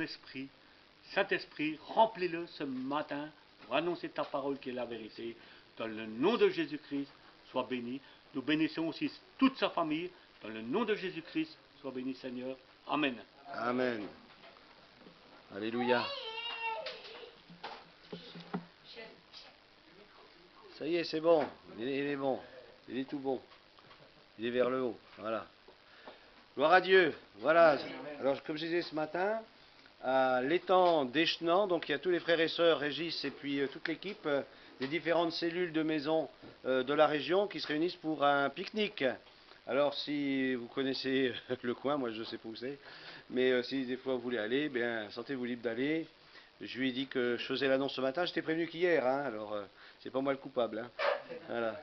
Esprit, Saint-Esprit, remplis-le ce matin pour annoncer ta parole qui est la vérité. Dans le nom de Jésus-Christ, sois béni. Nous bénissons aussi toute sa famille. Dans le nom de Jésus-Christ, sois béni Seigneur. Amen. Amen. Alléluia. Ça y est, c'est bon. Il est bon. Il est tout bon. Il est vers le haut. Voilà. Gloire à Dieu. Voilà. Alors, comme je disais ce matin, à l'étang d'Échenant, donc il y a tous les frères et sœurs, Régis et puis toute l'équipe des différentes cellules de maison de la région qui se réunissent pour un pique-nique. Alors, si vous connaissez le coin, moi je ne sais pas où c'est, mais si des fois vous voulez aller, bien, sentez-vous libre d'aller. Je lui ai dit que je faisais l'annonce ce matin, j'étais prévenu qu'hier, hein, alors c'est pas moi le coupable. Hein. Voilà.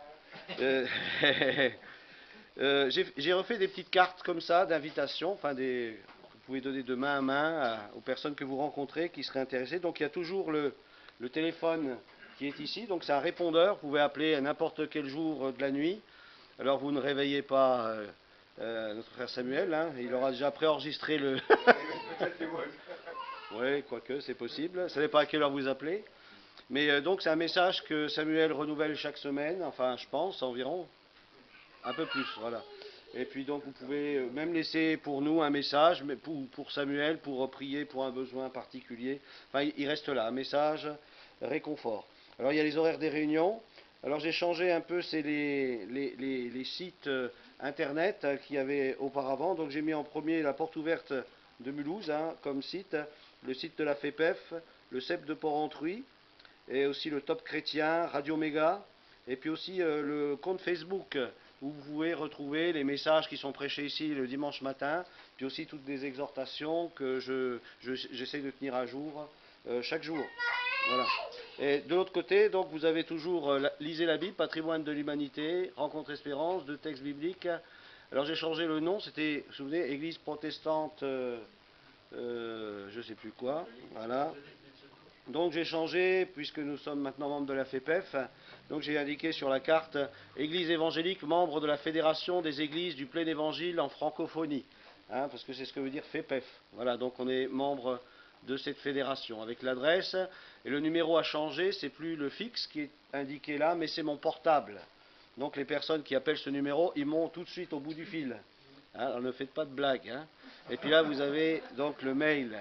J'ai refait des petites cartes comme ça d'invitation, enfin vous pouvez donner de main à main aux personnes que vous rencontrez qui seraient intéressées. Donc il y a toujours le téléphone qui est ici, donc c'est un répondeur, vous pouvez appeler à n'importe quel jour de la nuit. Alors vous ne réveillez pas notre frère Samuel, hein, il aura déjà préenregistré le... Oui, quoique c'est possible, ça n'est pas à quelle heure vous appelez. Mais donc c'est un message que Samuel renouvelle chaque semaine, enfin je pense environ, un peu plus, voilà. Et puis donc vous pouvez même laisser pour nous un message, mais pour Samuel, pour prier pour un besoin particulier. Enfin il reste là, un message réconfort. Alors il y a les horaires des réunions. Alors j'ai changé un peu, c'est les sites internet qu'il y avait auparavant. Donc j'ai mis en premier la porte ouverte de Mulhouse hein, comme site, le site de la FEPEF, le CEP de Port-Entruy, et aussi le Top Chrétien, Radio Méga, et puis aussi le compte Facebook où vous pouvez retrouver les messages qui sont prêchés ici le dimanche matin, puis aussi toutes des exhortations que j'essaie de tenir à jour chaque jour. Voilà. Et de l'autre côté, donc vous avez toujours lisez la Bible, Patrimoine de l'humanité, Rencontre Espérance, deux textes bibliques. Alors j'ai changé le nom, c'était, vous vous souvenez, Église protestante, je ne sais plus quoi. Voilà. Donc j'ai changé, puisque nous sommes maintenant membres de la FEPEF, donc j'ai indiqué sur la carte Église évangélique, membre de la Fédération des Églises du Plein Évangile en francophonie, hein, parce que c'est ce que veut dire FEPEF. Voilà, donc on est membre de cette fédération, avec l'adresse, et le numéro a changé, c'est plus le fixe qui est indiqué là, mais c'est mon portable. Donc les personnes qui appellent ce numéro, ils montent tout de suite au bout du fil. Hein, alors ne faites pas de blagues. Hein. Et puis là, vous avez donc le mail.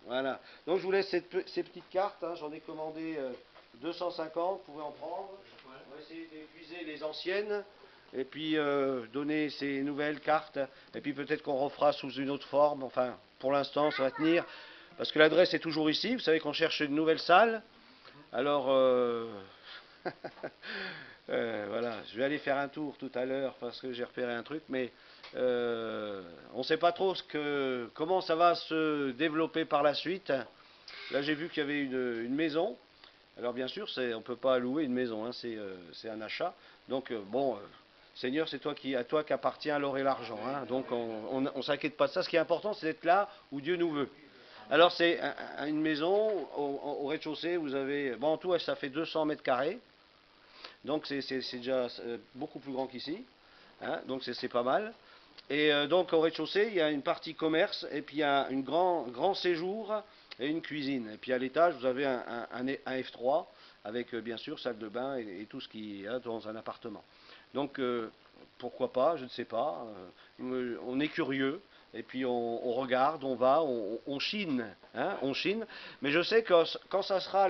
Voilà. Donc je vous laisse ces petites cartes. Hein. J'en ai commandé 250. Vous pouvez en prendre. On va essayer d'épuiser les anciennes. Et puis donner ces nouvelles cartes. Et puis peut-être qu'on refera sous une autre forme. Enfin, pour l'instant, ça va tenir. Parce que l'adresse est toujours ici. Vous savez qu'on cherche une nouvelle salle. Alors, voilà. Je vais aller faire un tour tout à l'heure parce que j'ai repéré un truc. Mais on ne sait pas trop comment ça va se développer par la suite. Là, j'ai vu qu'il y avait une maison. Alors, bien sûr, on ne peut pas louer une maison, hein, c'est un achat. Donc, bon, Seigneur, c'est à toi qu'appartient l'or et l'argent. Hein, donc, on ne s'inquiète pas de ça. Ce qui est important, c'est d'être là où Dieu nous veut. Alors, c'est une maison, au rez-de-chaussée, vous avez... Bon, en tout, ça fait 200 mètres carrés. Donc, c'est déjà beaucoup plus grand qu'ici. Hein, donc, c'est pas mal. Et donc au rez-de-chaussée, il y a une partie commerce, et puis il y a un grand séjour et une cuisine. Et puis à l'étage, vous avez un F3, avec bien sûr salle de bain et tout ce qui est dans un appartement. Donc pourquoi pas, je ne sais pas. On est curieux, et puis on regarde, on va, on chine. Hein, on chine. Mais je sais que quand ça sera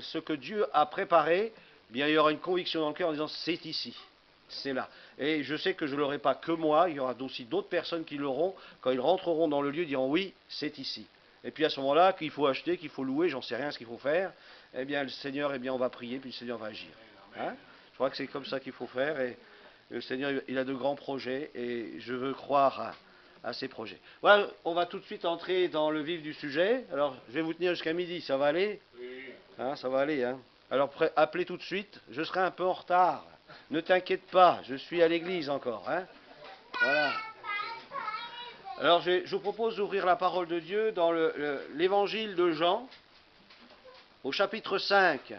ce que Dieu a préparé, bien, il y aura une conviction dans le cœur en disant c'est ici. C'est là. Et je sais que je ne l'aurai pas que moi, il y aura aussi d'autres personnes qui l'auront. Quand ils rentreront dans le lieu, diront oui, c'est ici. Et puis à ce moment-là, qu'il faut acheter, qu'il faut louer, j'en sais rien ce qu'il faut faire, eh bien le Seigneur, eh bien on va prier, puis le Seigneur va agir. Hein, je crois que c'est comme ça qu'il faut faire, et le Seigneur, il a de grands projets, et je veux croire à ces projets. Voilà, on va tout de suite entrer dans le vif du sujet. Alors, je vais vous tenir jusqu'à midi, ça va aller? Hein, ça va aller, hein. Alors, appelez tout de suite, je serai un peu en retard. Ne t'inquiète pas, je suis à l'église encore. Hein, voilà. Alors je vous propose d'ouvrir la parole de Dieu dans l'évangile de Jean, au chapitre 5.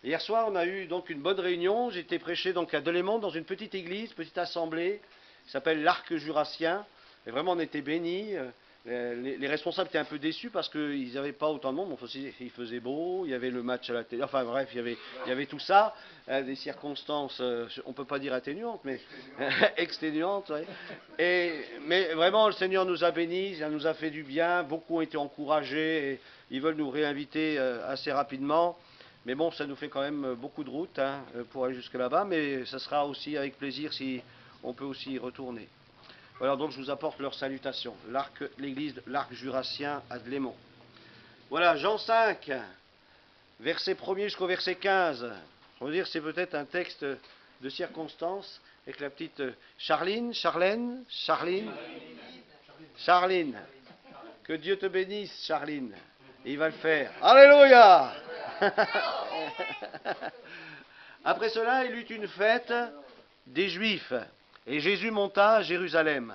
Hier soir, on a eu donc une bonne réunion. J'ai été prêché donc à Delémont dans une petite église, petite assemblée, qui s'appelle l'Arc Jurassien. Et vraiment, on était bénis. les responsables étaient un peu déçus parce qu'ils n'avaient pas autant de monde. Il faisait beau, il y avait le match à la télé. Enfin bref, il y avait tout ça. Des circonstances, on ne peut pas dire atténuantes, mais exténuantes. Ouais. Mais vraiment, le Seigneur nous a bénis, ça nous a fait du bien. Beaucoup ont été encouragés et ils veulent nous réinviter assez rapidement. Mais bon, ça nous fait quand même beaucoup de route pour aller jusque là-bas. Mais ça sera aussi avec plaisir si on peut aussi y retourner. Voilà, donc je vous apporte leurs salutations. L'église de l'Arc Jurassien à Delémont. Voilà, Jean 5, verset 1er jusqu'au verset 15. On va dire que c'est peut-être un texte de circonstance avec la petite Charline. Que Dieu te bénisse, Charline. Et il va le faire. Alléluia. Après cela, il eut une fête des Juifs. Et Jésus monta à Jérusalem.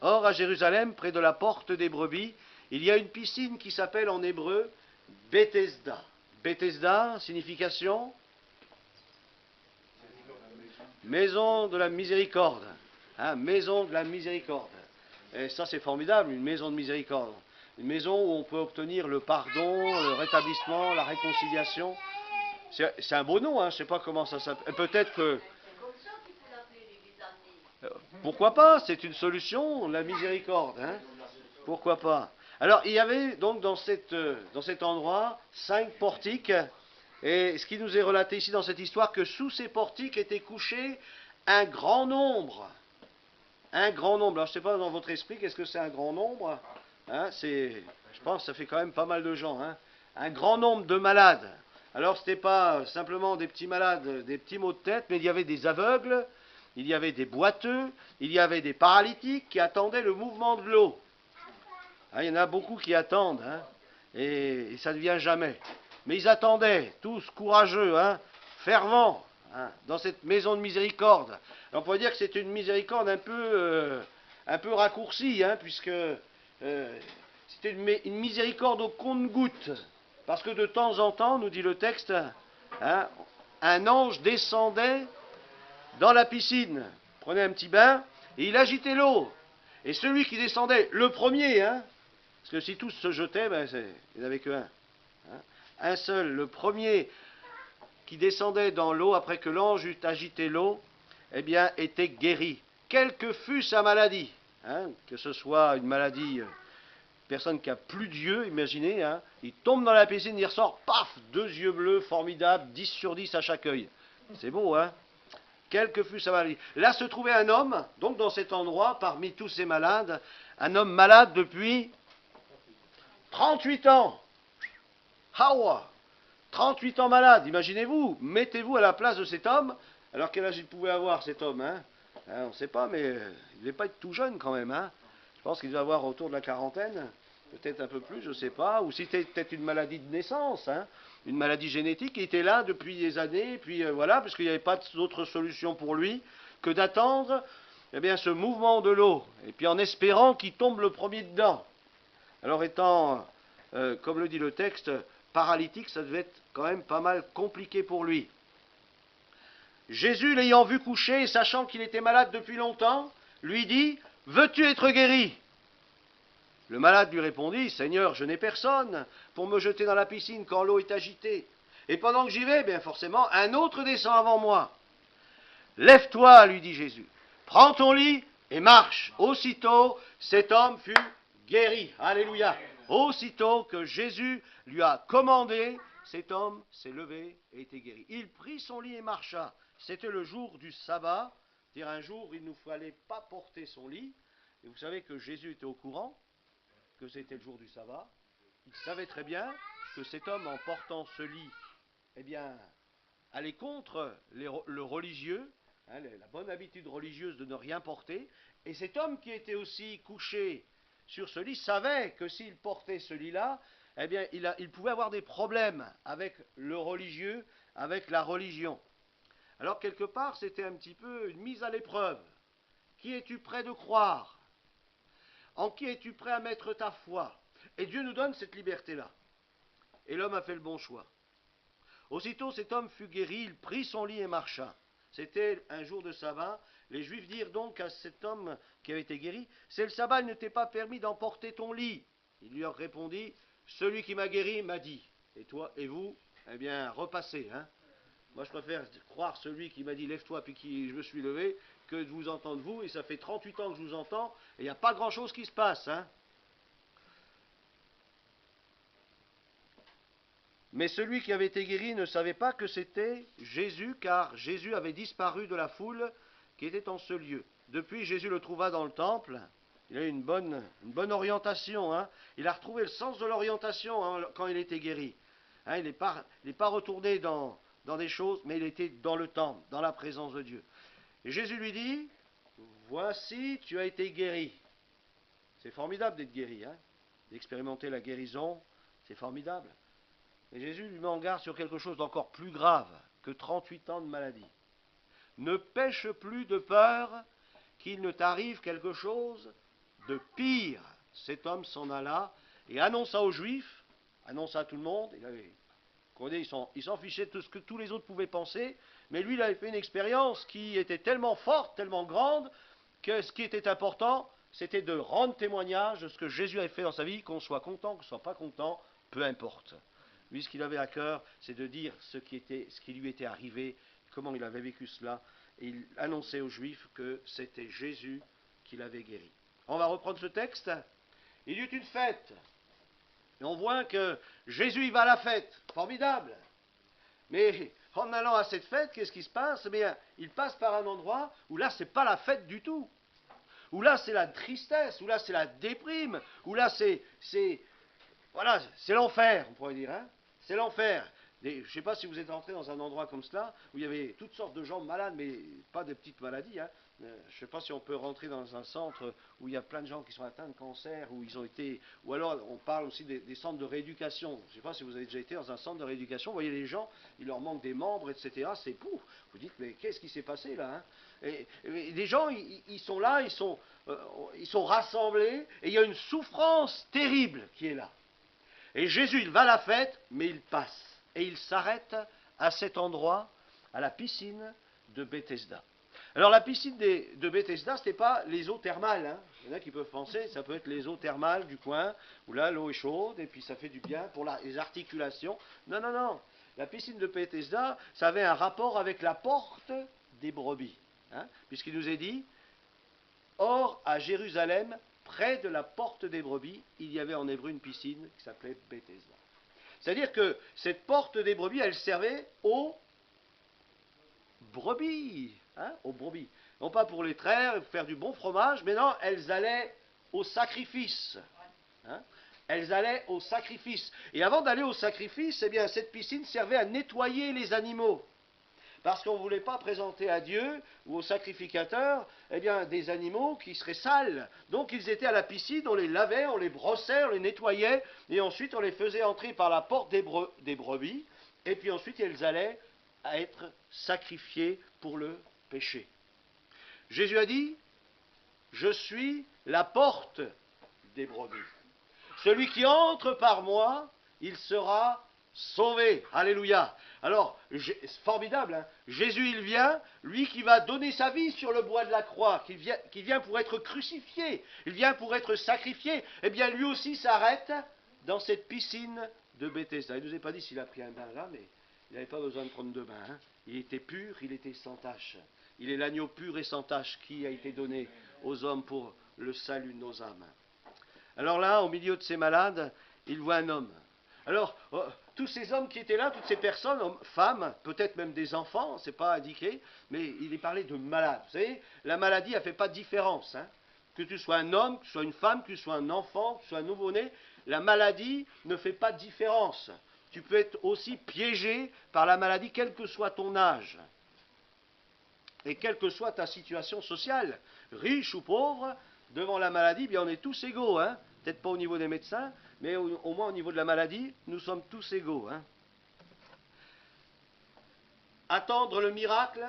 Or, à Jérusalem, près de la porte des brebis, il y a une piscine qui s'appelle en hébreu Bethesda. Bethesda, signification maison de la miséricorde. Maison de la miséricorde. Et ça, c'est formidable, une maison de miséricorde. Une maison où on peut obtenir le pardon, le rétablissement, la réconciliation. C'est un beau nom, je ne sais pas comment ça s'appelle. Peut-être que... Pourquoi pas? C'est une solution, la miséricorde. Pourquoi pas? Alors, il y avait donc dans cet endroit 5 portiques. Et ce qui nous est relaté ici dans cette histoire, que sous ces portiques était couché un grand nombre. Un grand nombre. Alors, je ne sais pas dans votre esprit, qu'est-ce que c'est un grand nombre? Je pense que ça fait quand même pas mal de gens. Un grand nombre de malades. Alors, ce n'était pas simplement des petits malades, des petits maux de tête, mais il y avait des aveugles, il y avait des boiteux, il y avait des paralytiques qui attendaient le mouvement de l'eau. Il y en a beaucoup qui attendent, et ça ne vient jamais. Mais ils attendaient, tous courageux, fervents, dans cette maison de miséricorde. Alors, on pourrait dire que c'est une miséricorde un peu raccourcie, puisque c'était une miséricorde au compte-gouttes. Parce que de temps en temps, nous dit le texte, un ange descendait dans la piscine, prenait un petit bain, et il agitait l'eau. Et celui qui descendait, le premier, parce que si tous se jetaient, il n'y en avait qu'un. Un seul, le premier qui descendait dans l'eau, après que l'ange eut agité l'eau, était guéri. Quelle que fût sa maladie, que ce soit une maladie, personne qui a plus Dieu, imaginez, il tombe dans la piscine, il ressort, paf, 2 yeux bleus, formidable, 10 sur 10 à chaque œil. C'est beau, Quelle que fût sa maladie. Là se trouvait un homme, donc dans cet endroit, parmi tous ces malades, un homme malade depuis 38 ans. Hawa, 38 ans malade, imaginez-vous, mettez-vous à la place de cet homme, alors quel âge il pouvait avoir cet homme, on ne sait pas, mais il ne devait pas être tout jeune quand même, Je pense qu'il devait avoir autour de la quarantaine, peut-être un peu plus, je ne sais pas, ou si c'était peut-être une maladie de naissance, une maladie génétique, qui était là depuis des années, et puis voilà, parce qu'il n'y avait pas d'autre solution pour lui que d'attendre ce mouvement de l'eau, et puis en espérant qu'il tombe le premier dedans. Alors étant, comme le dit le texte, paralytique, ça devait être quand même pas mal compliqué pour lui. Jésus, l'ayant vu coucher et sachant qu'il était malade depuis longtemps, lui dit « Veux-tu être guéri ?» Le malade lui répondit « Seigneur, je n'ai personne pour me jeter dans la piscine quand l'eau est agitée. Et pendant que j'y vais, forcément, un autre descend avant moi. Lève-toi, lui dit Jésus, prends ton lit et marche. Aussitôt, cet homme fut guéri. Alléluia. Aussitôt que Jésus lui a commandé, cet homme s'est levé et était guéri. Il prit son lit et marcha. C'était le jour du sabbat, c'est-à-dire un jour où il ne fallait pas porter son lit. Et vous savez que Jésus était au courant que c'était le jour du sabbat. Il savait très bien que cet homme, en portant ce lit, allait contre le religieux, la bonne habitude religieuse de ne rien porter. Et cet homme qui était aussi couché sur ce lit savait que s'il portait ce lit-là, il pouvait avoir des problèmes avec le religieux, avec la religion. Alors quelque part, c'était un petit peu une mise à l'épreuve. Qui es-tu prêt de croire? En qui es-tu prêt à mettre ta foi? Et Dieu nous donne cette liberté-là. Et l'homme a fait le bon choix. Aussitôt cet homme fut guéri, il prit son lit et marcha. C'était un jour de sabbat. Les Juifs dirent donc à cet homme qui avait été guéri, c'est le sabbat, il ne t'est pas permis d'emporter ton lit. Il lui répondit, celui qui m'a guéri m'a dit. Et toi, et vous, eh bien, repassez. Hein. Moi, je préfère croire celui qui m'a dit, lève-toi, puis qui je me suis levé, que de vous entendre vous. Et ça fait 38 ans que je vous entends, et il n'y a pas grand-chose qui se passe. Hein. Mais celui qui avait été guéri ne savait pas que c'était Jésus, car Jésus avait disparu de la foule qui était en ce lieu. Depuis, Jésus le trouva dans le temple. Il a eu une bonne orientation. Hein. Il a retrouvé le sens de l'orientation hein, quand il était guéri. Hein, il n'est pas retourné dans des choses, mais il était dans le temple, dans la présence de Dieu. Et Jésus lui dit, voici, tu as été guéri. C'est formidable d'être guéri, hein, d'expérimenter la guérison, c'est formidable. Et Jésus lui met en garde sur quelque chose d'encore plus grave que 38 ans de maladie. Ne pêche plus de peur qu'il ne t'arrive quelque chose de pire. Cet homme s'en alla et annonça aux Juifs, annonça à tout le monde, il s'en fichait de tout ce que tous les autres pouvaient penser, mais lui il avait fait une expérience qui était tellement forte, tellement grande, que ce qui était important, c'était de rendre témoignage de ce que Jésus avait fait dans sa vie, qu'on soit content, qu'on ne soit pas content, peu importe. Lui, ce qu'il avait à cœur, c'est de dire ce qui lui était arrivé, comment il avait vécu cela. Et il annonçait aux Juifs que c'était Jésus qui l'avait guéri. On va reprendre ce texte. Il y eut une fête. Et on voit que Jésus, il va à la fête. Formidable. Mais en allant à cette fête, qu'est-ce qui se passe? Eh bien, il passe par un endroit où là, ce n'est pas la fête du tout. Où là, c'est la tristesse. Où là, c'est la déprime. Où là, c'est l'enfer, on pourrait dire. Hein. C'est l'enfer. Je ne sais pas si vous êtes entré dans un endroit comme cela, où il y avait toutes sortes de gens malades, mais pas des petites maladies. Hein. Je ne sais pas si on peut rentrer dans un centre où il y a plein de gens qui sont atteints de cancer, où ils ont été... Ou alors, on parle aussi des centres de rééducation. Je ne sais pas si vous avez déjà été dans un centre de rééducation. Vous voyez les gens, il leur manque des membres, etc. C'est pouf. Vous dites, mais qu'est-ce qui s'est passé là hein et les gens, ils sont là, ils sont rassemblés, et il y a une souffrance terrible qui est là. Et Jésus, il va à la fête, mais il passe. Et il s'arrête à cet endroit, à la piscine de Bethesda. Alors la piscine de Bethesda, ce n'est pas les eaux thermales. Hein. Il y en a qui peuvent penser, ça peut être les eaux thermales du coin, où là l'eau est chaude, et puis ça fait du bien pour les articulations. Non, non, non. La piscine de Bethesda, ça avait un rapport avec la porte des brebis. Hein, puisqu'il nous est dit, or à Jérusalem, près de la porte des brebis, il y avait en hébreu une piscine qui s'appelait Bethesda. C'est-à-dire que cette porte des brebis, elle servait aux brebis. Hein, aux brebis. Non pas pour les traire, pour faire du bon fromage, mais non, elles allaient au sacrifice. Hein, elles allaient au sacrifice. Et avant d'aller au sacrifice, eh bien, cette piscine servait à nettoyer les animaux. Parce qu'on ne voulait pas présenter à Dieu ou au sacrificateur eh bien, des animaux qui seraient sales. Donc ils étaient à la piscine, on les lavait, on les brossait, on les nettoyait, et ensuite on les faisait entrer par la porte des brebis, et puis ensuite elles allaient être sacrifiées pour le péché. Jésus a dit, je suis la porte des brebis. Celui qui entre par moi, il sera sauvé. Alléluia. Alors, c'est formidable, hein. Jésus, il vient, lui qui va donner sa vie sur le bois de la croix, qui vient pour être crucifié, il vient pour être sacrifié, eh bien lui aussi s'arrête dans cette piscine de Bethesda. Il ne nous a pas dit s'il a pris un bain là, mais il n'avait pas besoin de prendre de bain. Hein. Il était pur, il était sans tache. Il est l'agneau pur et sans tache qui a été donné aux hommes pour le salut de nos âmes. Alors là, au milieu de ces malades, il voit un homme. Alors, tous ces hommes qui étaient là, toutes ces personnes, hommes, femmes, peut-être même des enfants, c'est pas indiqué, mais il est parlé de malades. Vous savez, la maladie, elle ne fait pas de différence. Hein. Que tu sois un homme, que tu sois une femme, que tu sois un enfant, que tu sois un nouveau-né, la maladie ne fait pas de différence. Tu peux être aussi piégé par la maladie, quel que soit ton âge. Et quelle que soit ta situation sociale, riche ou pauvre, devant la maladie, bien on est tous égaux, hein. Peut-être pas au niveau des médecins, mais au moins au niveau de la maladie, nous sommes tous égaux. Hein. Attendre le miracle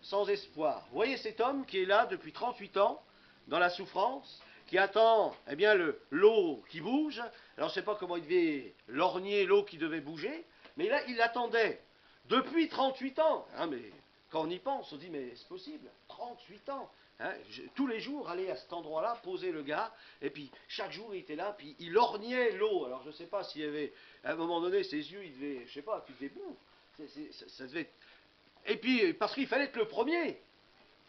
sans espoir. Vous voyez cet homme qui est là depuis 38 ans, dans la souffrance, qui attend eh bien, l'eau qui bouge. Alors je ne sais pas comment il devait lorgner l'eau qui devait bouger, mais là il attendait depuis 38 ans. Hein, mais Quand on y pense, on dit, mais c'est possible, 38 ans. Hein, tous les jours, aller à cet endroit-là, poser le gars, et puis chaque jour, il était là, puis il orgnait l'eau. Alors, je ne sais pas s'il y avait, à un moment donné, ses yeux, il devait, je sais pas, puis il devait, bon, ça devait être... Et puis, parce qu'il fallait être le premier.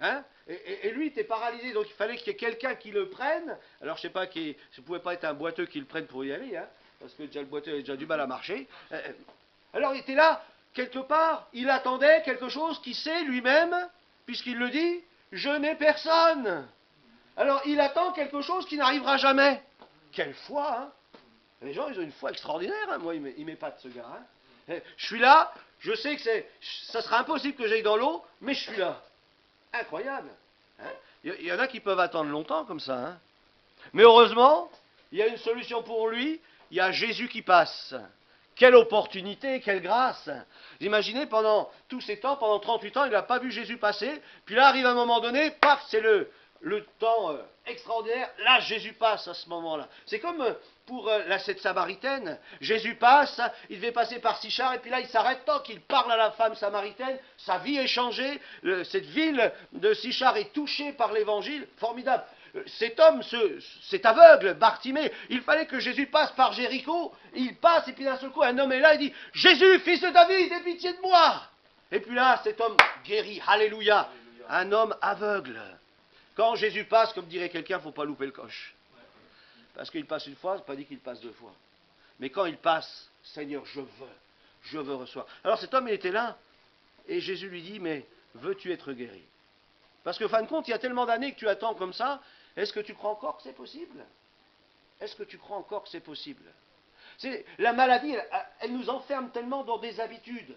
Hein, et lui, il était paralysé, donc il fallait qu'il y ait quelqu'un qui le prenne. Alors, je ne sais pas, ça ne pouvait pas être un boiteux qui le prenne pour y aller, hein, parce que déjà, le boiteux avait déjà du mal à marcher. Alors, il était là, quelque part, il attendait quelque chose qui sait lui-même, puisqu'il le dit, je n'ai personne. Alors, il attend quelque chose qui n'arrivera jamais. Quelle foi, hein. Les gens, ils ont une foi extraordinaire, hein. Moi, il m'épate, ce gars. Hein. Je suis là, je sais que ça sera impossible que j'aille dans l'eau, mais je suis là. Incroyable. Hein. Il y en a qui peuvent attendre longtemps comme ça. Hein. Mais heureusement, il y a une solution pour lui, il y a Jésus qui passe. Quelle opportunité, quelle grâce. Vous imaginez, pendant tous ces temps, pendant 38 ans, il n'a pas vu Jésus passer. Puis là, arrive un moment donné, paf, c'est le temps extraordinaire. Là, Jésus passe à ce moment-là. C'est comme pour cette Samaritaine. Jésus passe, il devait passer par Sichar, et puis là, il s'arrête tant qu'il parle à la femme samaritaine. Sa vie est changée. Cette ville de Sichar est touchée par l'évangile. Formidable. Cet homme, cet aveugle, Bartimée, il fallait que Jésus passe par Jéricho, il passe, et puis d'un seul coup, un homme est là, il dit, Jésus, fils de David, aie pitié de moi. Et puis là, cet homme guérit, alléluia, un homme aveugle. Quand Jésus passe, comme dirait quelqu'un, il ne faut pas louper le coche. Parce qu'il passe une fois, ce n'est pas dit qu'il passe deux fois. Mais quand il passe, Seigneur, je veux recevoir. Alors cet homme, il était là, et Jésus lui dit, mais veux-tu être guéri? Parce que, fin de compte, il y a tellement d'années que tu attends comme ça. Est-ce que tu crois encore que c'est possible? Est-ce que tu crois encore que c'est possible? La maladie, elle nous enferme tellement dans des habitudes.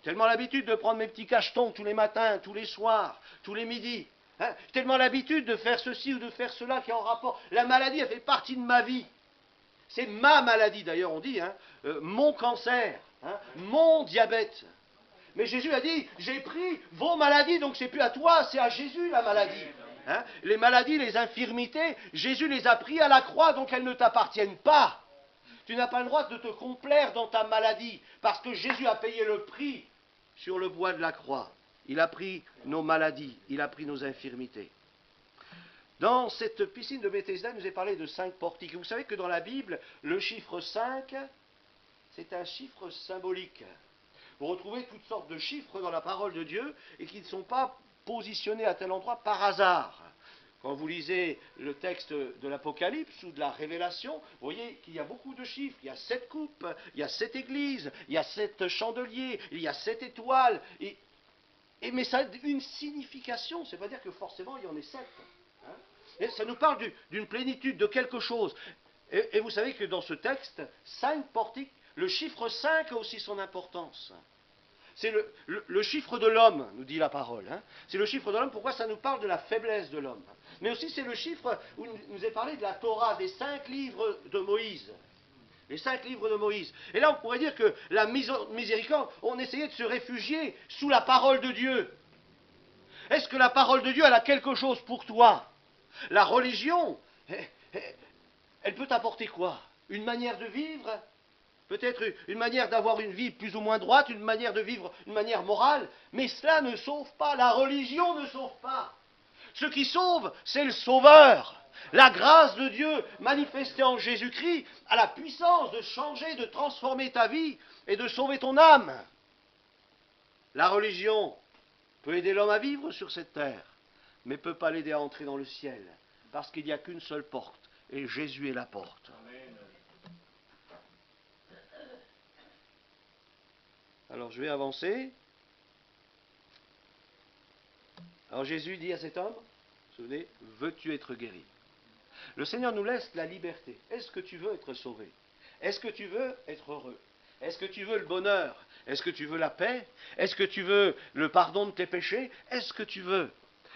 Tellement l'habitude de prendre mes petits cachetons tous les matins, tous les soirs, tous les midis. Hein, tellement l'habitude de faire ceci ou de faire cela qui est en rapport. La maladie, elle fait partie de ma vie. C'est ma maladie, d'ailleurs, on dit, hein, mon cancer, hein, mon diabète. Mais Jésus a dit, j'ai pris vos maladies, donc c'est plus à toi, c'est à Jésus la maladie. Hein? Les maladies, les infirmités, Jésus les a pris à la croix, donc elles ne t'appartiennent pas. Tu n'as pas le droit de te complaire dans ta maladie, parce que Jésus a payé le prix sur le bois de la croix. Il a pris nos maladies, il a pris nos infirmités. Dans cette piscine de Bethesda, il nous est parlé de 5 portiques. Vous savez que dans la Bible, le chiffre 5, c'est un chiffre symbolique. Vous retrouvez toutes sortes de chiffres dans la parole de Dieu et qui ne sont pas positionnés à tel endroit par hasard. Quand vous lisez le texte de l'Apocalypse ou de la Révélation, vous voyez qu'il y a beaucoup de chiffres. Il y a 7 coupes, il y a 7 églises, il y a 7 chandeliers, il y a 7 étoiles. Mais ça a une signification, ça ne veut pas dire que forcément il y en ait 7. Hein, et ça nous parle d'une plénitude, de quelque chose. Et vous savez que dans ce texte, 5 portiques, le chiffre 5 a aussi son importance. C'est le chiffre de l'homme, nous dit la parole. Hein. C'est le chiffre de l'homme, pourquoi ça nous parle de la faiblesse de l'homme. Mais aussi c'est le chiffre où il nous est parlé de la Torah, des 5 livres de Moïse. Les 5 livres de Moïse. Et là on pourrait dire que la miséricorde, on essayait de se réfugier sous la parole de Dieu. Est-ce que la parole de Dieu, elle a quelque chose pour toi? La religion, elle peut t'apporter quoi? Une manière de vivre? Peut-être une manière d'avoir une vie plus ou moins droite, une manière de vivre, une manière morale, mais cela ne sauve pas, la religion ne sauve pas. Ce qui sauve, c'est le Sauveur. La grâce de Dieu manifestée en Jésus-Christ a la puissance de changer, de transformer ta vie et de sauver ton âme. La religion peut aider l'homme à vivre sur cette terre, mais ne peut pas l'aider à entrer dans le ciel, parce qu'il n'y a qu'une seule porte, et Jésus est la porte. Amen. Alors je vais avancer. Alors Jésus dit à cet homme, vous vous souvenez, veux-tu être guéri? Le Seigneur nous laisse la liberté. Est-ce que tu veux être sauvé? Est-ce que tu veux être heureux? Est-ce que tu veux le bonheur? Est-ce que tu veux la paix? Est-ce que tu veux le pardon de tes péchés? Est-ce que tu veux?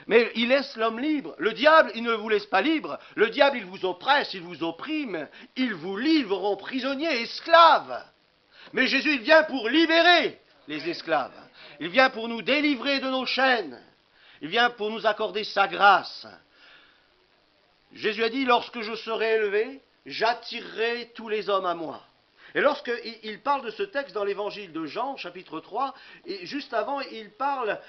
Mais il laisse l'homme libre. Le diable, il ne vous laisse pas libre. Le diable, il vous oppresse, il vous opprime. Il vous livre en prisonnier, esclave. Mais Jésus, il vient pour libérer les esclaves. Il vient pour nous délivrer de nos chaînes. Il vient pour nous accorder sa grâce. Jésus a dit, lorsque je serai élevé, j'attirerai tous les hommes à moi. Et lorsqu'il parle de ce texte dans l'évangile de Jean, chapitre 3, et juste avant, il parle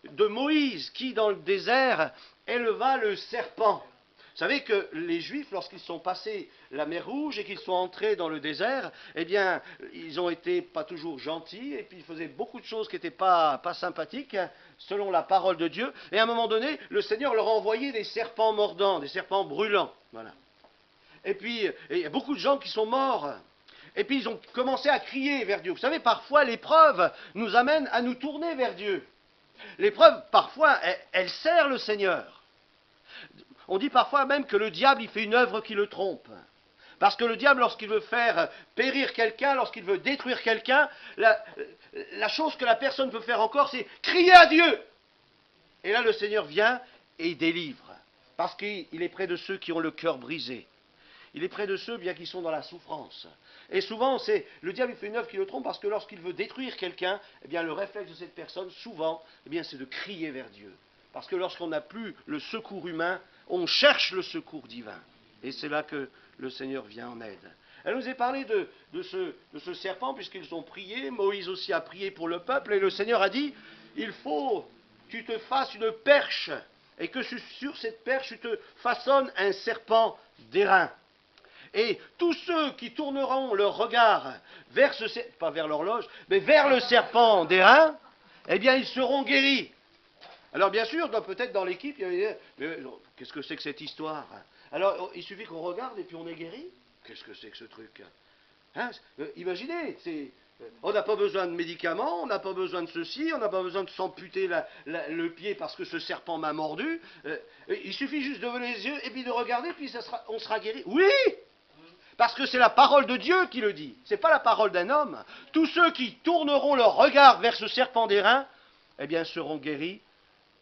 de Moïse qui, dans le désert, éleva le serpent. Vous savez que les Juifs, lorsqu'ils sont passés la mer Rouge et qu'ils sont entrés dans le désert, eh bien, ils ont été pas toujours gentils, et puis ils faisaient beaucoup de choses qui n'étaient pas sympathiques, hein, selon la parole de Dieu. Et à un moment donné, le Seigneur leur a envoyé des serpents mordants, des serpents brûlants. Voilà. Et puis, il y a beaucoup de gens qui sont morts. Et puis, ils ont commencé à crier vers Dieu. Vous savez, parfois, l'épreuve nous amène à nous tourner vers Dieu. L'épreuve, parfois, elle sert le Seigneur. On dit parfois même que le diable, il fait une œuvre qui le trompe. Parce que le diable, lorsqu'il veut faire périr quelqu'un, lorsqu'il veut détruire quelqu'un, la chose que la personne peut faire encore, c'est crier à Dieu. Et là, le Seigneur vient et il délivre. Parce qu'il est près de ceux qui ont le cœur brisé. Il est près de ceux bien qui sont dans la souffrance. Et souvent, le diable il fait une œuvre qui le trompe parce que lorsqu'il veut détruire quelqu'un, eh bien, le réflexe de cette personne, souvent, eh bien, c'est de crier vers Dieu. Parce que lorsqu'on n'a plus le secours humain, on cherche le secours divin. Et c'est là que le Seigneur vient en aide. Elle nous a parlé de ce serpent, puisqu'ils ont prié. Moïse aussi a prié pour le peuple. Et le Seigneur a dit, il faut que tu te fasses une perche. Et que sur cette perche, tu te façonnes un serpent d'airain. Et tous ceux qui tourneront leur regard vers pas vers l'horloge, mais vers le serpent d'airain, eh bien, ils seront guéris. Alors bien sûr, peut-être dans l'équipe, il y avait qu'est-ce que c'est que cette histoire? Alors il suffit qu'on regarde et puis on est guéri. Qu'est-ce que c'est que ce truc, hein? Imaginez, on n'a pas besoin de médicaments, on n'a pas besoin de ceci, on n'a pas besoin de s'amputer le pied parce que ce serpent m'a mordu. Il suffit juste de lever les yeux et puis de regarder, puis on sera guéri. Oui! Parce que c'est la parole de Dieu qui le dit, ce n'est pas la parole d'un homme. Tous ceux qui tourneront leur regard vers ce serpent d'airain, eh bien seront guéris.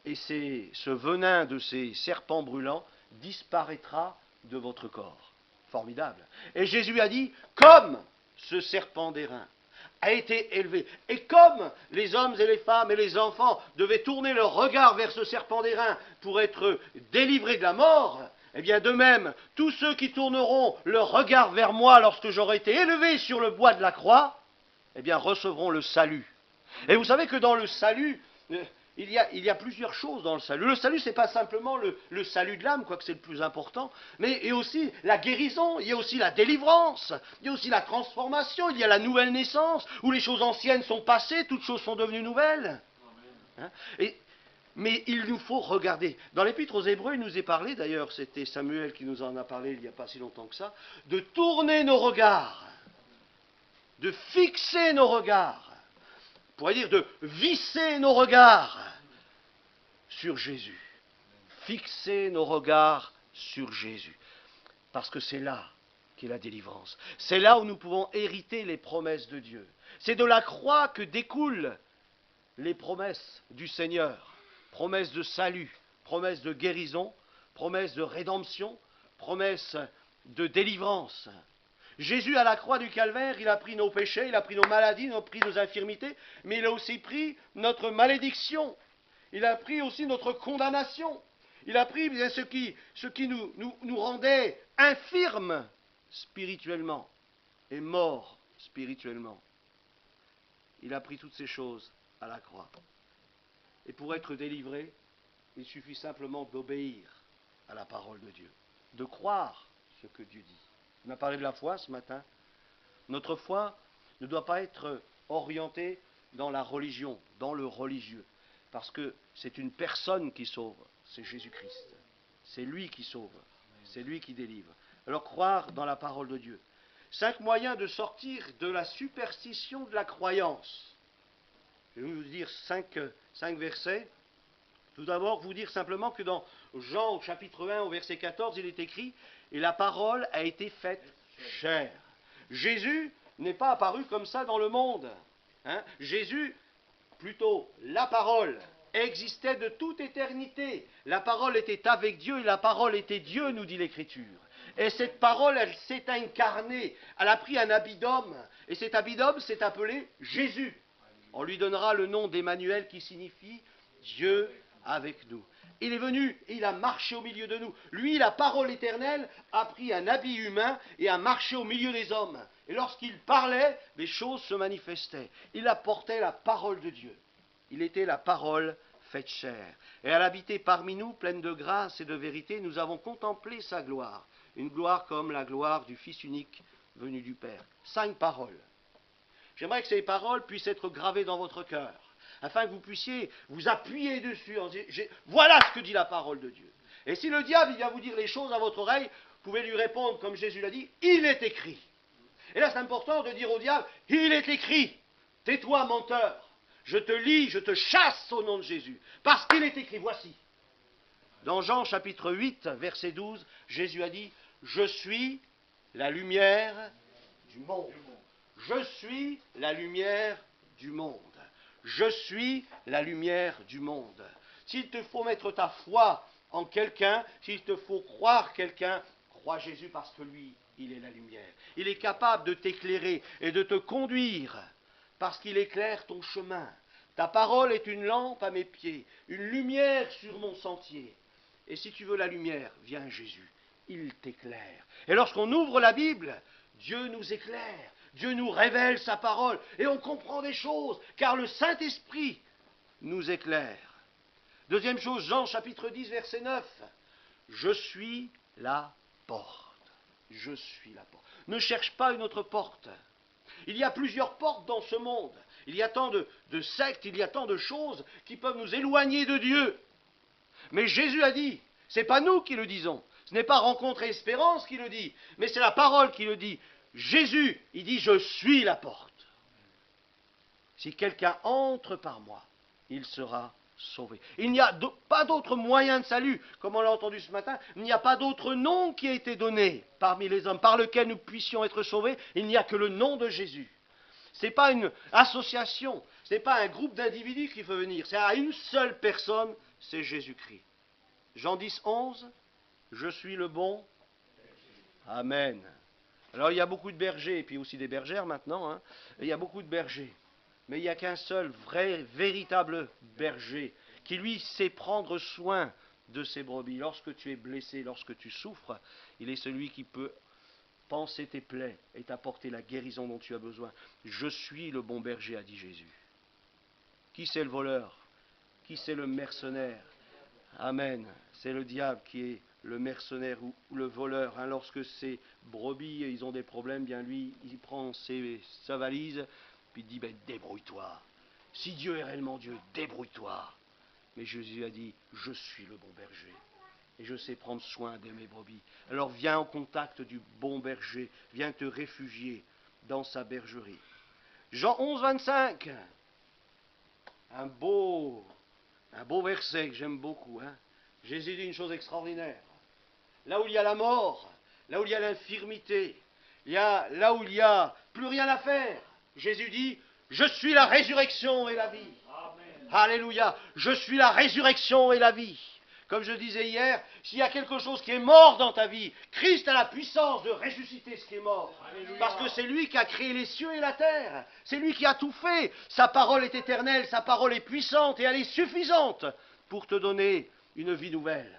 Et ce venin de ces serpents brûlants disparaîtra de votre corps. Formidable. Et Jésus a dit, comme ce serpent d'airain a été élevé, et comme les hommes et les femmes et les enfants devaient tourner leur regard vers ce serpent d'airain pour être délivrés de la mort, eh bien de même, tous ceux qui tourneront leur regard vers moi lorsque j'aurai été élevé sur le bois de la croix, eh bien recevront le salut. Et vous savez que dans le salut, il y a plusieurs choses dans le salut. Le salut, ce n'est pas simplement le salut de l'âme, quoique c'est le plus important, mais il y a aussi la guérison, il y a aussi la délivrance, il y a aussi la transformation, il y a la nouvelle naissance, où les choses anciennes sont passées, toutes choses sont devenues nouvelles. Hein? Mais il nous faut regarder. Dans l'Épître aux Hébreux, il nous est parlé, d'ailleurs c'était Samuel qui nous en a parlé il n'y a pas si longtemps que ça, de tourner nos regards, de fixer nos regards, on pourrait dire de visser nos regards sur Jésus. Fixer nos regards sur Jésus. Parce que c'est là qu'est la délivrance. C'est là où nous pouvons hériter les promesses de Dieu. C'est de la croix que découlent les promesses du Seigneur. Promesses de salut, promesses de guérison, promesses de rédemption, promesses de délivrance. Jésus, à la croix du calvaire, il a pris nos péchés, il a pris nos maladies, il a pris nos infirmités, mais il a aussi pris notre malédiction. Il a pris aussi notre condamnation. Il a pris bien ce qui nous rendait infirmes spirituellement et morts spirituellement. Il a pris toutes ces choses à la croix. Et pour être délivré, il suffit simplement d'obéir à la parole de Dieu, de croire ce que Dieu dit. On a parlé de la foi ce matin. Notre foi ne doit pas être orientée dans la religion, dans le religieux, parce que c'est une personne qui sauve, c'est Jésus-Christ. C'est lui qui sauve, c'est lui qui délivre. Alors croire dans la parole de Dieu. 5 moyens de sortir de la superstition de la croyance. Je vais vous dire 5 versets. Tout d'abord, vous dire simplement que dans Jean au chapitre 1, au verset 14, il est écrit « Et la parole a été faite chair ». Jésus n'est pas apparu comme ça dans le monde. Hein? Jésus, plutôt la parole, existait de toute éternité. La parole était avec Dieu et la parole était Dieu, nous dit l'Écriture. Et cette parole, elle s'est incarnée. Elle a pris un habit d'homme. Et cet habit d'homme s'est appelé Jésus. On lui donnera le nom d'Emmanuel qui signifie Dieu avec nous. il est venu et il a marché au milieu de nous. Lui, la parole éternelle, a pris un habit humain et a marché au milieu des hommes. Et lorsqu'il parlait, les choses se manifestaient. Il apportait la parole de Dieu. Il était la parole faite chair. Et elle habitait parmi nous, pleine de grâce et de vérité. Nous avons contemplé sa gloire. Une gloire comme la gloire du Fils unique venu du Père. 5 paroles. J'aimerais que ces paroles puissent être gravées dans votre cœur, afin que vous puissiez vous appuyer dessus. Voilà ce que dit la parole de Dieu. Et si le diable vient vous dire les choses à votre oreille, vous pouvez lui répondre comme Jésus l'a dit, il est écrit. Et là c'est important de dire au diable, il est écrit. Tais-toi menteur. Je te lis, je te chasse au nom de Jésus. Parce qu'il est écrit, voici. Dans Jean chapitre 8, verset 12, Jésus a dit, je suis la lumière du monde. Je suis la lumière du monde. Je suis la lumière du monde. S'il te faut mettre ta foi en quelqu'un, s'il te faut croire quelqu'un, crois Jésus parce que lui, il est la lumière. Il est capable de t'éclairer et de te conduire parce qu'il éclaire ton chemin. Ta parole est une lampe à mes pieds, une lumière sur mon sentier. Et si tu veux la lumière, viens à Jésus, il t'éclaire. Et lorsqu'on ouvre la Bible, Dieu nous éclaire, Dieu nous révèle sa parole, et on comprend des choses, car le Saint-Esprit nous éclaire. Deuxième chose, Jean chapitre 10, verset 9. Je suis la porte. Je suis la porte. Ne cherche pas une autre porte. Il y a plusieurs portes dans ce monde. Il y a tant de sectes, il y a tant de choses qui peuvent nous éloigner de Dieu. Mais Jésus a dit, ce n'est pas nous qui le disons, ce n'est pas Rencontre et Espérance qui le dit, mais c'est la parole qui le dit. Jésus, il dit, je suis la porte. Si quelqu'un entre par moi, il sera sauvé. Il n'y a pas d'autre moyen de salut, comme on l'a entendu ce matin, il n'y a pas d'autre nom qui a été donné parmi les hommes par lequel nous puissions être sauvés, il n'y a que le nom de Jésus. Ce n'est pas une association, ce n'est pas un groupe d'individus qui peut venir, c'est à une seule personne, c'est Jésus-Christ. Jean 10, 11, je suis le bon. Amen. Alors il y a beaucoup de bergers, et puis aussi des bergères maintenant, hein. Il y a beaucoup de bergers. Mais il n'y a qu'un seul vrai, véritable berger, qui lui sait prendre soin de ses brebis. Lorsque tu es blessé, lorsque tu souffres, il est celui qui peut panser tes plaies et t'apporter la guérison dont tu as besoin. Je suis le bon berger, a dit Jésus. Qui c'est le voleur? Qui c'est le mercenaire? Amen. C'est le diable qui est le mercenaire ou le voleur. Hein. Lorsque ces brebis ils ont des problèmes, bien lui, il prend sa valise, puis il dit, ben, débrouille-toi. Si Dieu est réellement Dieu, débrouille-toi. Mais Jésus a dit, je suis le bon berger. Et je sais prendre soin de mes brebis. Alors viens en contact du bon berger. Viens te réfugier dans sa bergerie. Jean 11, 25. Un beau verset que j'aime beaucoup. Hein. Jésus dit une chose extraordinaire. Là où il y a la mort, là où il y a l'infirmité, là où il n'y a plus rien à faire, Jésus dit, je suis la résurrection et la vie. Amen. Alléluia. Je suis la résurrection et la vie. Comme je disais hier, s'il y a quelque chose qui est mort dans ta vie, Christ a la puissance de ressusciter ce qui est mort. Alléluia. Parce que c'est lui qui a créé les cieux et la terre. C'est lui qui a tout fait. Sa parole est éternelle, sa parole est puissante et elle est suffisante pour te donner une vie nouvelle.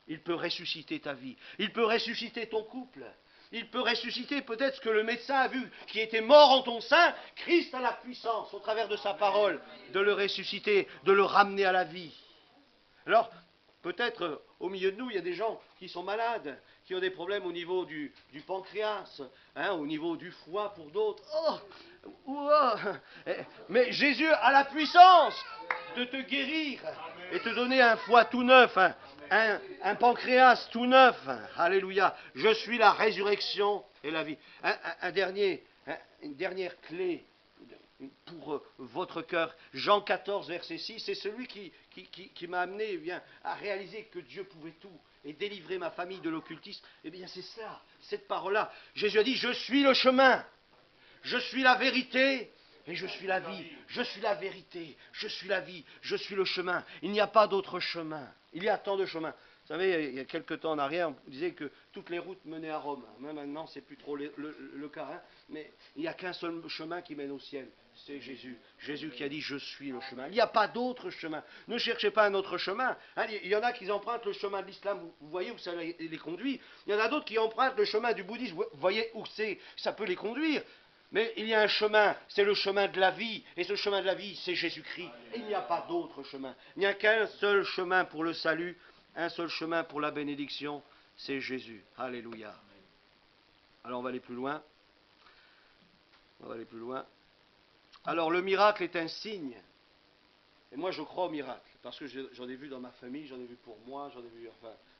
Il peut ressusciter ta vie. Il peut ressusciter ton couple. Il peut ressusciter peut-être ce que le médecin a vu qui était mort en ton sein. Christ a la puissance, au travers de sa parole, de le ressusciter, de le ramener à la vie. Alors, peut-être au milieu de nous, il y a des gens qui sont malades, qui ont des problèmes au niveau du pancréas, hein, au niveau du foie pour d'autres. Mais Jésus a la puissance de te guérir et te donner un foie tout neuf, un pancréas tout neuf. Alléluia. Je suis la résurrection et la vie. Une dernière clé pour votre cœur. Jean 14, verset 6, c'est celui qui m'a amené à réaliser que Dieu pouvait tout et délivrer ma famille de l'occultisme. Eh bien, c'est ça, cette parole-là. Jésus a dit, je suis le chemin, je suis la vérité et je suis la vie. Je suis la vérité, je suis la vie, je suis le chemin. Il n'y a pas d'autre chemin. Il y a tant de chemins. Vous savez, il y a quelque temps en arrière, on disait que toutes les routes menaient à Rome. Même maintenant, c'est plus trop le cas. Hein. Mais il y a qu'un seul chemin qui mène au ciel. C'est Jésus. Jésus qui a dit, je suis le chemin. Il n'y a pas d'autre chemin. Ne cherchez pas un autre chemin. Hein, il y en a qui empruntent le chemin de l'islam, vous voyez où ça les conduit. Il y en a d'autres qui empruntent le chemin du bouddhisme, vous voyez où ça peut les conduire. Mais il y a un chemin, c'est le chemin de la vie. Et ce chemin de la vie, c'est Jésus-Christ. Et il n'y a pas d'autre chemin. Il n'y a qu'un seul chemin pour le salut, un seul chemin pour la bénédiction, c'est Jésus. Alléluia. Alors on va aller plus loin. Alors le miracle est un signe. Et moi je crois au miracle. Parce que j'en ai vu dans ma famille, j'en ai vu pour moi, j'en ai vu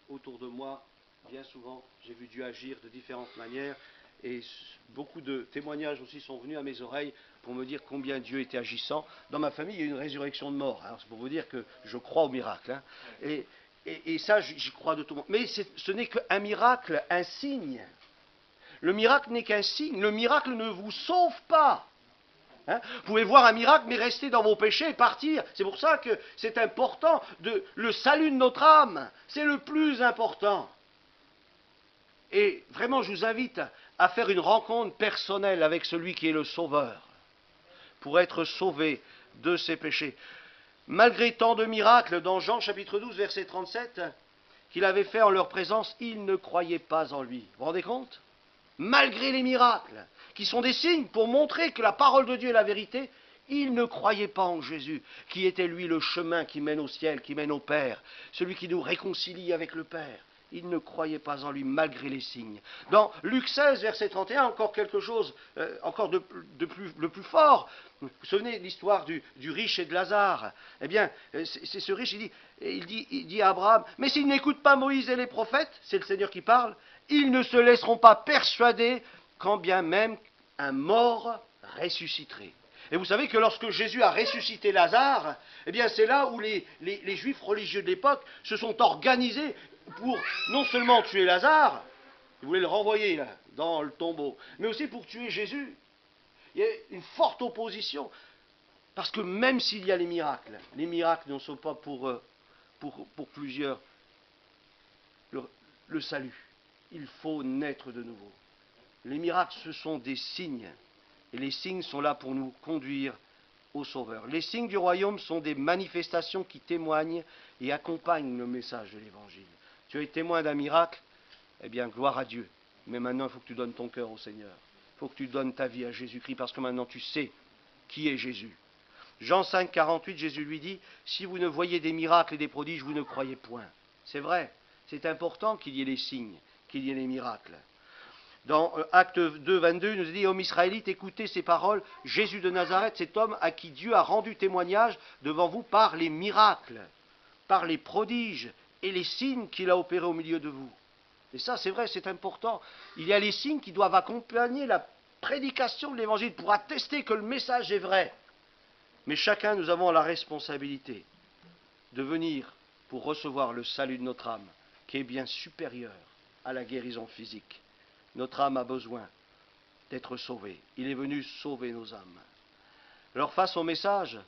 autour de moi. Bien souvent, j'ai vu Dieu agir de différentes manières. Et beaucoup de témoignages aussi sont venus à mes oreilles pour me dire combien Dieu était agissant. Dans ma famille, il y a eu une résurrection de mort. Alors c'est pour vous dire que je crois au miracle. Hein. Et ça, j'y crois de tout le monde. Mais ce n'est qu'un miracle, un signe. Le miracle n'est qu'un signe. Le miracle ne vous sauve pas. Hein? Vous pouvez voir un miracle, mais rester dans vos péchés et partir. C'est pour ça que c'est important. Le salut de notre âme, c'est le plus important. Et vraiment, je vous invite à faire une rencontre personnelle avec celui qui est le Sauveur, pour être sauvé de ses péchés. Malgré tant de miracles, dans Jean chapitre 12, verset 37, qu'il avait fait en leur présence, ils ne croyaient pas en lui. Vous vous rendez compte? Malgré les miracles, qui sont des signes pour montrer que la parole de Dieu est la vérité, ils ne croyaient pas en Jésus, qui était lui le chemin qui mène au ciel, qui mène au Père, celui qui nous réconcilie avec le Père. Ils ne croyaient pas en lui malgré les signes. Dans Luc 16, verset 31, encore quelque chose, encore le plus fort. Vous vous souvenez de l'histoire du riche et de Lazare? Eh bien, c'est ce riche, il dit à Abraham, mais s'ils n'écoutent pas Moïse et les prophètes, c'est le Seigneur qui parle, ils ne se laisseront pas persuader quand bien même un mort ressusciterait. Et vous savez que lorsque Jésus a ressuscité Lazare, eh bien c'est là où les Juifs religieux de l'époque se sont organisés pour non seulement tuer Lazare, ils voulaient le renvoyer là, dans le tombeau, mais aussi pour tuer Jésus. Il y a une forte opposition, parce que même s'il y a les miracles ne sont pas pour plusieurs le salut. Il faut naître de nouveau. Les miracles, ce sont des signes, et les signes sont là pour nous conduire au Sauveur. Les signes du royaume sont des manifestations qui témoignent et accompagnent le message de l'Évangile. Tu es témoin d'un miracle, eh bien, gloire à Dieu. Mais maintenant, il faut que tu donnes ton cœur au Seigneur. Il faut que tu donnes ta vie à Jésus-Christ, parce que maintenant, tu sais qui est Jésus. Jean 5, 48, Jésus lui dit, « Si vous ne voyez des miracles et des prodiges, vous ne croyez point. » C'est vrai, c'est important qu'il y ait les signes, qu'il y ait les miracles. Dans Acte 2, 22, il nous dit, « Hommes Israélites, écoutez ces paroles, Jésus de Nazareth, cet homme à qui Dieu a rendu témoignage devant vous par les miracles, par les prodiges, et les signes qu'il a opérés au milieu de vous. » Et ça, c'est vrai, c'est important. Il y a les signes qui doivent accompagner la prédication de l'Évangile pour attester que le message est vrai. Mais chacun, nous avons la responsabilité de venir pour recevoir le salut de notre âme, qui est bien supérieur à la guérison physique. Notre âme a besoin d'être sauvée. Il est venu sauver nos âmes. Alors, face au message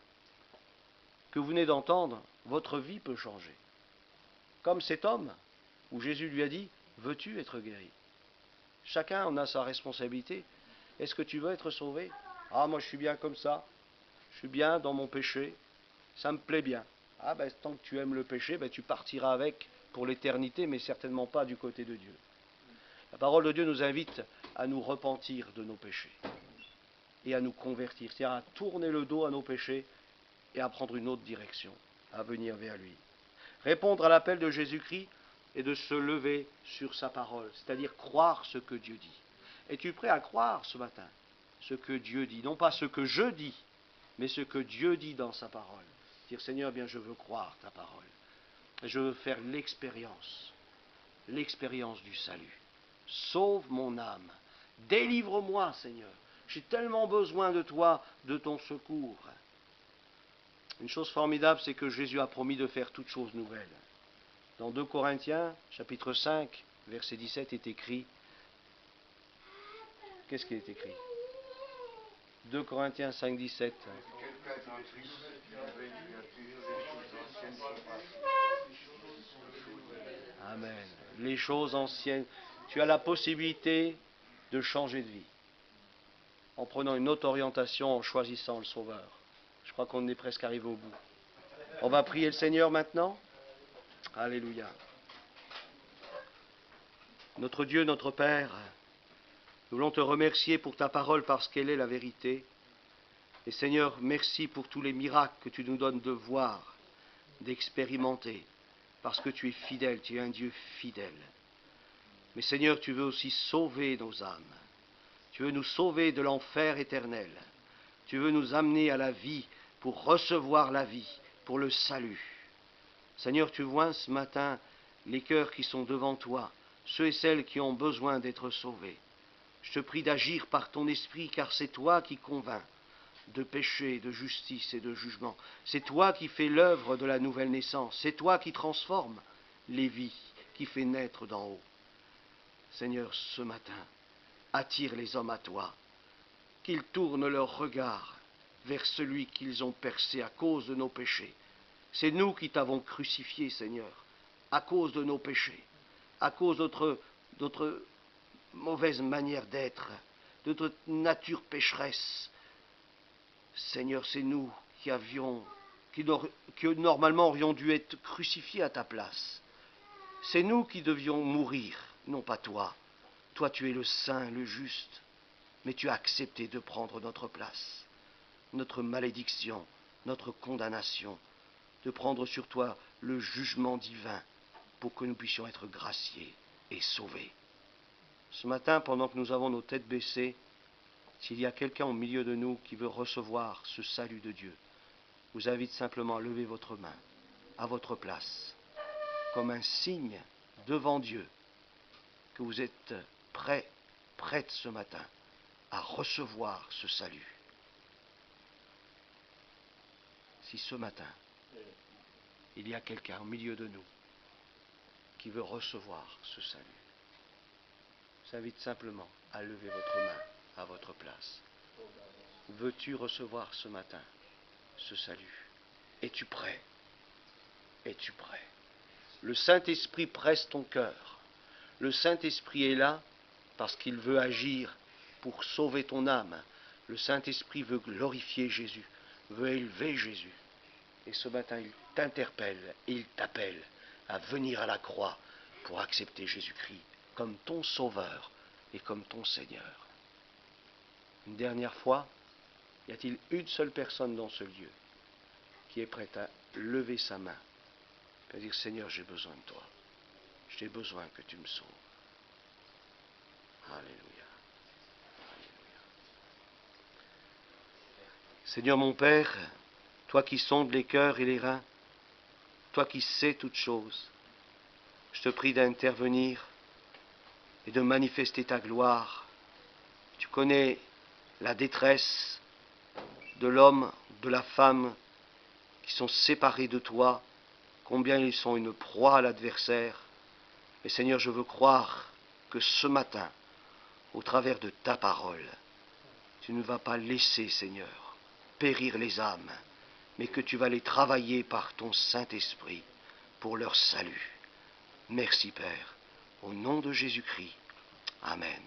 que vous venez d'entendre, votre vie peut changer. Comme cet homme, où Jésus lui a dit, « Veux-tu être guéri ?» Chacun en a sa responsabilité. Est-ce que tu veux être sauvé? Ah, moi je suis bien comme ça. Je suis bien dans mon péché. Ça me plaît bien. Ah, ben tant que tu aimes le péché, ben, tu partiras avec pour l'éternité, mais certainement pas du côté de Dieu. La parole de Dieu nous invite à nous repentir de nos péchés et à nous convertir, c'est-à-dire à tourner le dos à nos péchés et à prendre une autre direction, à venir vers lui. Répondre à l'appel de Jésus-Christ et de se lever sur sa parole, c'est-à-dire croire ce que Dieu dit. Es-tu prêt à croire ce matin ce que Dieu dit? Non pas ce que je dis, mais ce que Dieu dit dans sa parole. Dire, Seigneur, bien je veux croire ta parole. Je veux faire l'expérience du salut. Sauve mon âme. Délivre-moi, Seigneur. J'ai tellement besoin de toi, de ton secours. Une chose formidable, c'est que Jésus a promis de faire toutes choses nouvelles. Dans 2 Corinthiens, chapitre 5, verset 17, est écrit... Qu'est-ce qui est écrit? 2 Corinthiens 5, 17. Amen. Les choses anciennes. Tu as la possibilité de changer de vie. en prenant une autre orientation, en choisissant le Sauveur. Je crois qu'on est presque arrivé au bout. On va prier le Seigneur maintenant. Alléluia. Notre Dieu, notre Père, nous voulons te remercier pour ta parole parce qu'elle est la vérité. Et Seigneur, merci pour tous les miracles que tu nous donnes de voir, d'expérimenter, parce que tu es fidèle, tu es un Dieu fidèle. Mais Seigneur, tu veux aussi sauver nos âmes. Tu veux nous sauver de l'enfer éternel. Tu veux nous amener à la vie pour recevoir la vie, pour le salut. Seigneur, tu vois ce matin les cœurs qui sont devant toi, ceux et celles qui ont besoin d'être sauvés. Je te prie d'agir par ton esprit, car c'est toi qui convaincs de péché, de justice et de jugement. C'est toi qui fais l'œuvre de la nouvelle naissance. C'est toi qui transformes les vies, qui fais naître d'en haut. Seigneur, ce matin, attire les hommes à toi, qu'ils tournent leur regard vers celui qu'ils ont percé à cause de nos péchés. C'est nous qui t'avons crucifié, Seigneur, à cause de nos péchés, à cause de notre mauvaise manière d'être, de notre nature pécheresse. Seigneur, c'est nous qui normalement aurions dû être crucifiés à ta place. C'est nous qui devions mourir, non pas toi. Toi, tu es le saint, le juste, mais tu as accepté de prendre notre place, notre malédiction, notre condamnation, de prendre sur toi le jugement divin pour que nous puissions être graciés et sauvés. Ce matin, pendant que nous avons nos têtes baissées, s'il y a quelqu'un au milieu de nous qui veut recevoir ce salut de Dieu, je vous invite simplement à lever votre main à votre place, comme un signe devant Dieu que vous êtes prête ce matin à recevoir ce salut. Si ce matin, il y a quelqu'un au milieu de nous qui veut recevoir ce salut, je vous invite simplement à lever votre main à votre place. Veux-tu recevoir ce matin ce salut? Es-tu prêt? Es-tu prêt? Le Saint-Esprit presse ton cœur. Le Saint-Esprit est là parce qu'il veut agir pour sauver ton âme. Le Saint-Esprit veut glorifier Jésus, veut élever Jésus. Et ce matin, il t'interpelle et il t'appelle à venir à la croix pour accepter Jésus-Christ comme ton Sauveur et comme ton Seigneur. Une dernière fois, y a-t-il une seule personne dans ce lieu qui est prête à lever sa main et à dire « Seigneur, j'ai besoin de toi. J'ai besoin que tu me sauves. » Alléluia. Alléluia. Seigneur mon Père, toi qui sondes les cœurs et les reins, toi qui sais toutes choses, je te prie d'intervenir et de manifester ta gloire. Tu connais la détresse de l'homme, de la femme qui sont séparés de toi, combien ils sont une proie à l'adversaire. Et Seigneur, je veux croire que ce matin, au travers de ta parole, tu ne vas pas laisser, Seigneur, périr les âmes, mais que tu vas les travailler par ton Saint-Esprit pour leur salut. Merci Père, au nom de Jésus-Christ. Amen.